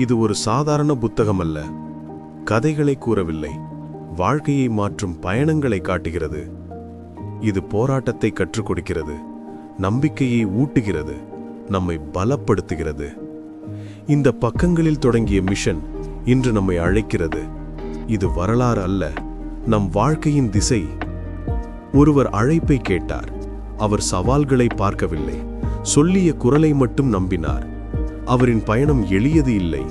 இது ஒரு சாதாரண புத்தகம் அல்ல. கதைகளை கூறவில்லை, வாழ்க்கையை மாற்றும் பயணங்களை காட்டுகிறது. இது போராட்டத்தை கற்றுக் கொடுக்கிறது, நம்பிக்கையை ஊட்டுகிறது, நம்மை பலப்படுத்துகிறது. இந்த பக்கங்களில் தொடங்கிய மிஷன் இன்று நம்மை அழைக்கிறது. இது வரலாறு அல்ல, நம் வாழ்க்கையின் திசை. ஒருவர் அழைப்பை கேட்டார். அவர் சவால்களை பார்க்கவில்லை, சொல்லிய குரலை மட்டும் நம்பினார். அவரின் பயணம் எளியது இல்லை,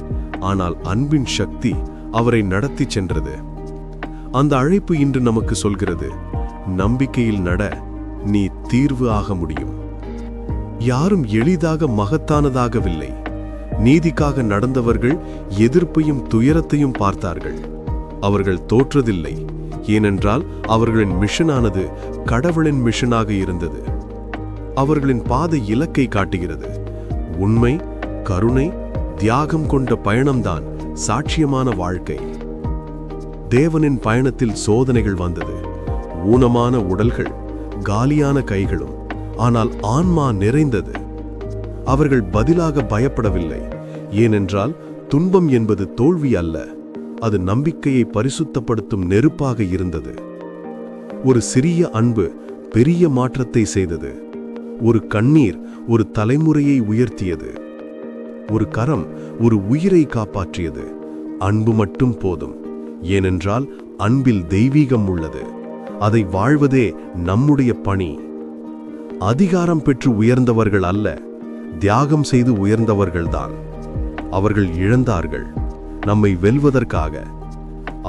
ஆனால் அன்பின் சக்தி அவரை நடத்தி சென்றது. அந்த அழைப்பு இன்று நமக்கு சொல்கிறது, நம்பிக்கையில் நட, நீ தீர்வு ஆக முடியும். யாரும் எளிதாக மகத்தானதாகவில்லை. நீதிக்காக நடந்தவர்கள் எதிர்ப்பையும் துயரத்தையும் பார்த்தார்கள். அவர்கள் தோற்றதில்லை, ஏனென்றால் அவர்களின் மிஷனானது கடவுளின் மிஷனாக இருந்தது. அவர்களின் பாதை இலக்கை காட்டுகிறது. உண்மை, கருணை, தியாகம் கொண்ட பயணம்தான் சாட்சியமான வாழ்க்கை. தேவனின் பயணத்தில் சோதனைகள் வந்தது. ஊனமான உடல்கள், காலியான கைகளும், ஆனால் ஆன்மா நிறைந்தது. அவர்கள் பதிலாக பயப்படவில்லை, ஏனென்றால் துன்பம் என்பது தோல்வி அல்ல, அது நம்பிக்கையை பரிசுத்தப்படுத்தும் நெருப்பாக இருந்தது. ஒரு சிறிய அன்பு பெரிய மாற்றத்தை செய்தது. ஒரு கண்ணீர் ஒரு தலைமுறையை உயர்த்தியது. ஒரு கரம் ஒரு உயிரை காப்பாற்றியது. அன்பு மட்டும் போதும், ஏனென்றால் அன்பில் தெய்வீகம் உள்ளது. அதை வாழ்வதே நம்முடைய பணி. அதிகாரம் பெற்று உயர்ந்தவர்கள் அல்ல, தியாகம் செய்து உயர்ந்தவர்கள்தான். அவர்கள் இழந்தார்கள் நம்மை வெல்வதற்காக.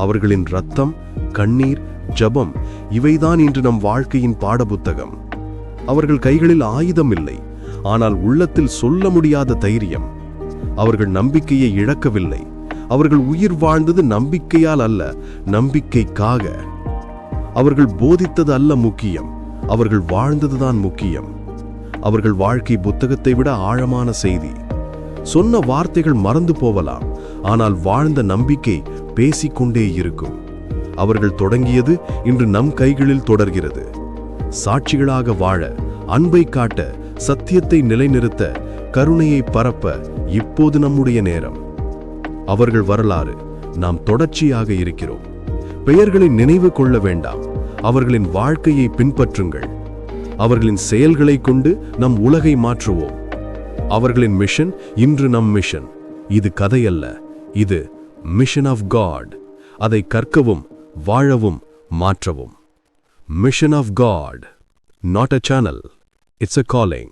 அவர்களின் இரத்தம், கண்ணீர், ஜபம் இவைதான் இன்று நம் வாழ்க்கையின் பாடப்புத்தகம். அவர்கள் கைகளில் ஆயுதம் இல்லை, ஆனால் உள்ளத்தில் சொல்ல முடியாத தைரியம். அவர்கள் நம்பிக்கையை இழக்கவில்லை. அவர்கள் உயிர் வாழ்ந்தது நம்பிக்கையால் அல்ல, நம்பிக்கைக்காக. அவர்கள் போதித்தது அல்ல முக்கியம், அவர்கள் வாழ்ந்ததுதான் முக்கியம். அவர்கள் வாழ்க்கை புத்தகத்தை விட ஆழமான செய்தி. சொன்ன வார்த்தைகள் மறந்து போகலாம், ஆனால் வாழ்ந்த நம்பிக்கை பேசிக்கொண்டே இருக்கும். அவர்கள் தொடங்கியது இன்று நம் கைகளில் தொடர்கிறது. சாட்சிகளாக வாழ, அன்பை காட்ட, சத்தியத்தை நிலைநிறுத்த, கருணையை பரப்ப இப்போது நம்முடைய நேரம். அவர்கள் வரலாறு, நாம் தொடர்ச்சியாக இருக்கிறோம். பெயர்களை நினைவு கொள்ள வேண்டாம், அவர்களின் வாழ்க்கையை பின்பற்றுங்கள். அவர்களின் செயல்களை கொண்டு நம் உலகை மாற்றுவோம். அவர்களின் மிஷன் இன்று நம் மிஷன். இது கதையல்ல, இது மிஷன் ஆஃப் காட். அதை கற்கவும், வாழவும், மாற்றவும். Mission of God, not a channel. It's a calling.